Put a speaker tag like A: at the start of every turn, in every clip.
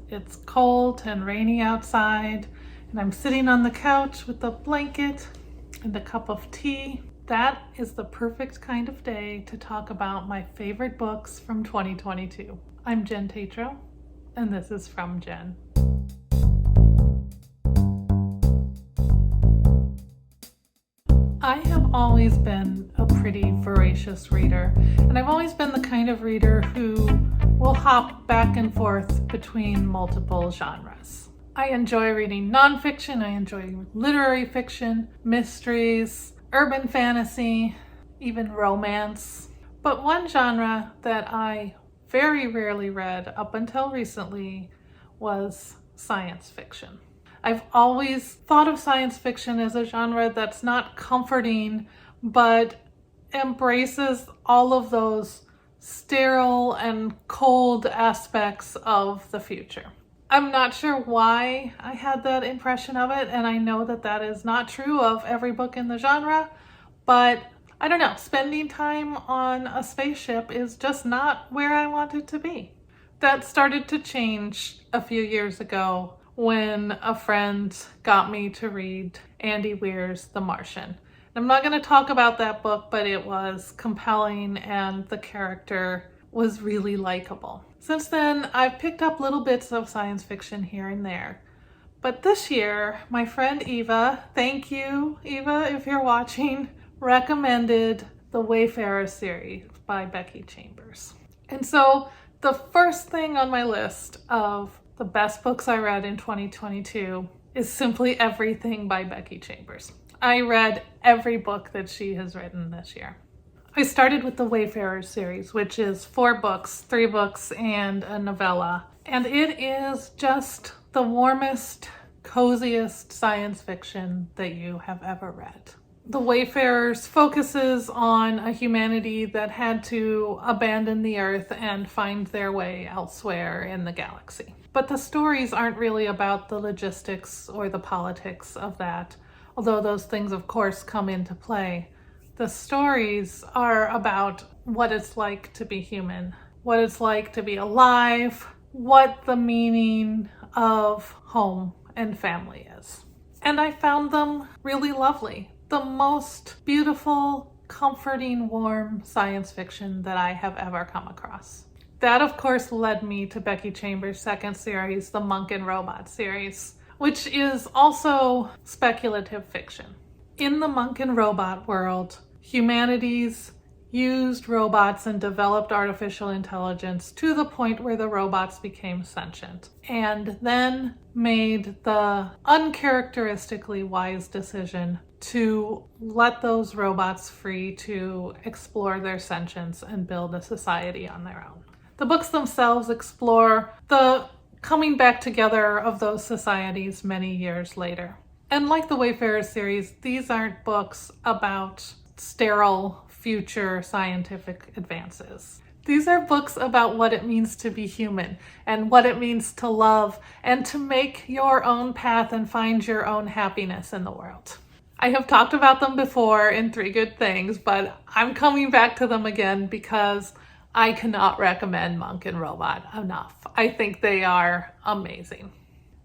A: It's cold and rainy outside, and I'm sitting on the couch with a blanket and a cup of tea. That is the perfect kind of day to talk about my favorite books from 2022. I'm Jen Tatro, and this is From Jen. I have always been a pretty voracious reader, and I've always been the kind of reader who will hop back and forth between multiple genres. I enjoy reading nonfiction, I enjoy literary fiction, mysteries, urban fantasy, even romance. But one genre that I very rarely read up until recently was science fiction. I've always thought of science fiction as a genre that's not comforting, but embraces all of those sterile and cold aspects of the future. I'm not sure why I had that impression of it, and I know that that is not true of every book in the genre, but I don't know, spending time on a spaceship is just not where I wanted to be. That started to change a few years ago when a friend got me to read Andy Weir's The Martian. I'm not going to talk about that book, but it was compelling and the character was really likable. Since then, I've picked up little bits of science fiction here and there. But this year, my friend Eva, thank you, Eva, if you're watching, recommended the Wayfarer series by Becky Chambers. And so the first thing on my list of the best books I read in 2022 is simply everything by Becky Chambers. I read every book that she has written this year. I started with the Wayfarer series, which is 4 books, 3 books and a novella. And it is just the warmest, coziest science fiction that you have ever read. The Wayfarers focuses on a humanity that had to abandon the Earth and find their way elsewhere in the galaxy. But the stories aren't really about the logistics or the politics of that, although those things, of course, come into play. The stories are about what it's like to be human, what it's like to be alive, what the meaning of home and family is. And I found them really lovely. The most beautiful, comforting, warm science fiction that I have ever come across. That, of course, led me to Becky Chambers' second series, the Monk and Robot series, which is also speculative fiction. In the Monk and Robot world, humanities used robots and developed artificial intelligence to the point where the robots became sentient, and then made the uncharacteristically wise decision to let those robots free to explore their sentience and build a society on their own. The books themselves explore the coming back together of those societies many years later. And like the Wayfarer series, these aren't books about sterile future scientific advances. These are books about what it means to be human and what it means to love and to make your own path and find your own happiness in the world. I have talked about them before in 3 Good Things, but I'm coming back to them again because I cannot recommend Monk and Robot enough. I think they are amazing.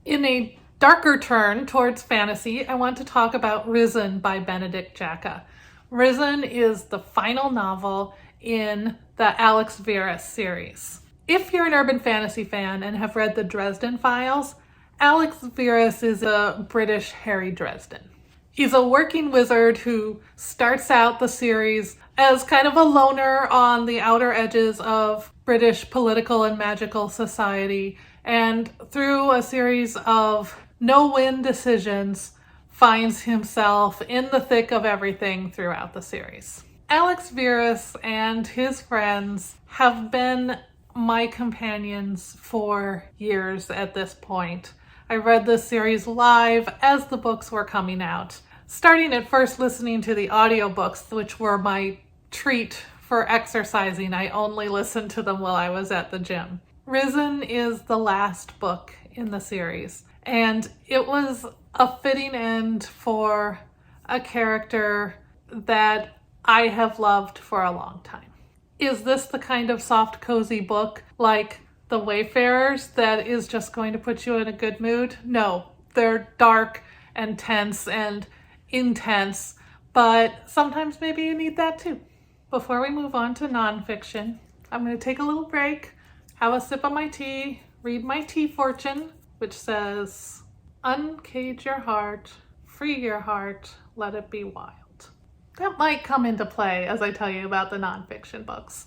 A: In a darker turn towards fantasy, I want to talk about Risen by Benedict Jacka. Risen is the final novel in the Alex Verus series. If you're an urban fantasy fan and have read the Dresden Files, Alex Verus is a British Harry Dresden. He's a working wizard who starts out the series as kind of a loner on the outer edges of British political and magical society, and through a series of no-win decisions, finds himself in the thick of everything throughout the series. Alex Verus and his friends have been my companions for years at this point. I read this series live as the books were coming out, starting at first listening to the audiobooks, which were my treat for exercising. I only listened to them while I was at the gym. Risen is the last book in the series, and it was a fitting end for a character that I have loved for a long time. Is this the kind of soft, cozy book like the Wayfarers that is just going to put you in a good mood. No, they're dark and tense and intense, but sometimes maybe you need that too. Before we move on to nonfiction, I'm going to take a little break, have a sip of my tea, read my tea fortune, which says, uncage your heart, free your heart, let it be wild. That might come into play as I tell you about the nonfiction books.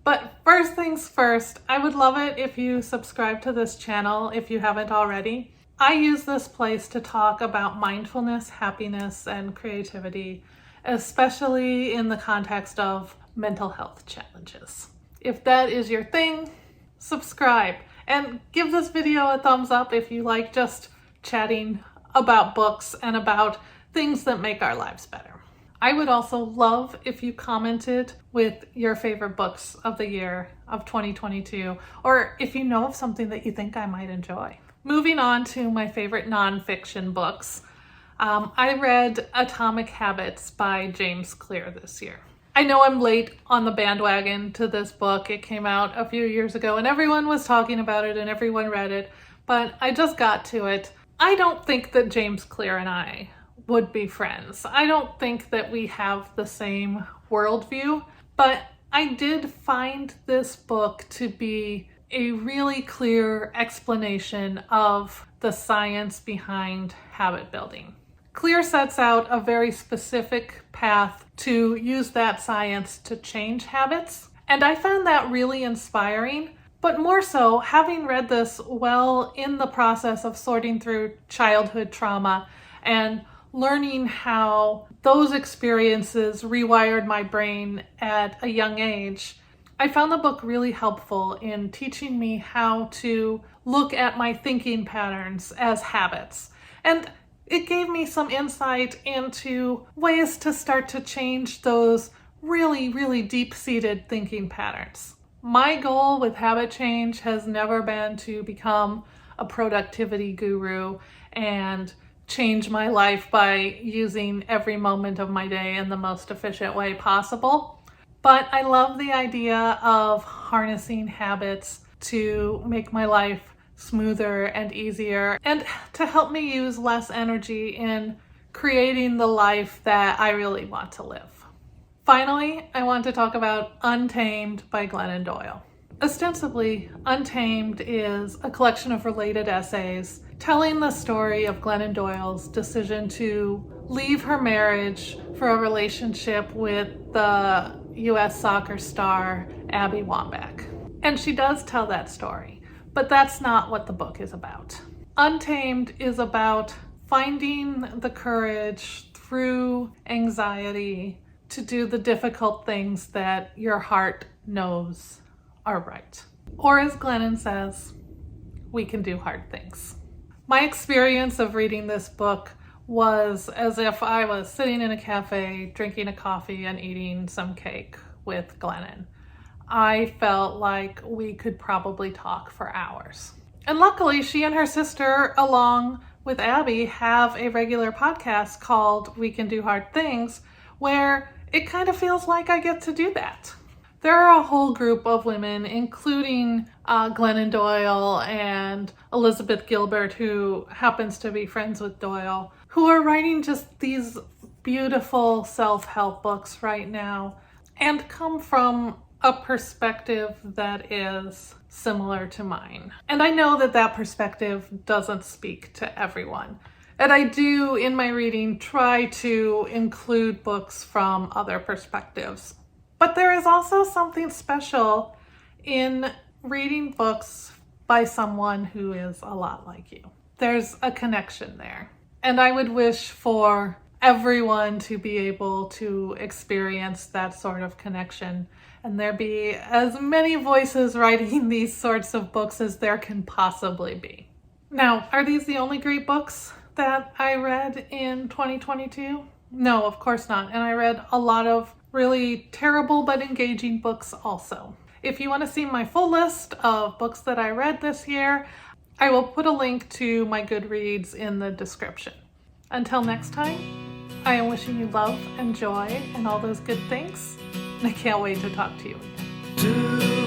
A: But first things first, I would love it if you subscribe to this channel if you haven't already. I use this place to talk about mindfulness, happiness, and creativity, especially in the context of mental health challenges. If that is your thing, subscribe and give this video a thumbs up if you like just chatting about books and about things that make our lives better. I would also love if you commented with your favorite books of the year of 2022, or if you know of something that you think I might enjoy. Moving on to my favorite nonfiction books, I read Atomic Habits by James Clear this year. I know I'm late on the bandwagon to this book. It came out a few years ago and everyone was talking about it and everyone read it, but I just got to it. I don't think that James Clear and I would be friends. I don't think that we have the same worldview, but I did find this book to be a really clear explanation of the science behind habit building. Clear sets out a very specific path to use that science to change habits, and I found that really inspiring. But more so, having read this well in the process of sorting through childhood trauma and learning how those experiences rewired my brain at a young age, I found the book really helpful in teaching me how to look at my thinking patterns as habits. And it gave me some insight into ways to start to change those really, really deep-seated thinking patterns. My goal with habit change has never been to become a productivity guru and change my life by using every moment of my day in the most efficient way possible. But I love the idea of harnessing habits to make my life smoother and easier and to help me use less energy in creating the life that I really want to live. Finally, I want to talk about Untamed by Glennon Doyle. Ostensibly, Untamed is a collection of related essays telling the story of Glennon Doyle's decision to leave her marriage for a relationship with the US soccer star Abby Wambach. And she does tell that story, but that's not what the book is about. Untamed is about finding the courage through anxiety to do the difficult things that your heart knows are right. Or as Glennon says, we can do hard things. My experience of reading this book was as if I was sitting in a cafe, drinking a coffee and eating some cake with Glennon. I felt like we could probably talk for hours. And luckily, she and her sister, along with Abby, have a regular podcast called We Can Do Hard Things, where it kind of feels like I get to do that. There are a whole group of women, including Glennon Doyle and Elizabeth Gilbert, who happens to be friends with Doyle, who are writing just these beautiful self-help books right now and come from a perspective that is similar to mine. And I know that that perspective doesn't speak to everyone. And I do, in my reading, try to include books from other perspectives. But there is also something special in reading books by someone who is a lot like you. There's a connection there. And I would wish for everyone to be able to experience that sort of connection, and there be as many voices writing these sorts of books as there can possibly be. Now, are these the only great books that I read in 2022? No, of course not. And I read a lot of really terrible but engaging books also. If you want to see my full list of books that I read this year, I will put a link to my Goodreads in the description. Until next time, I am wishing you love and joy and all those good things, and I can't wait to talk to you again.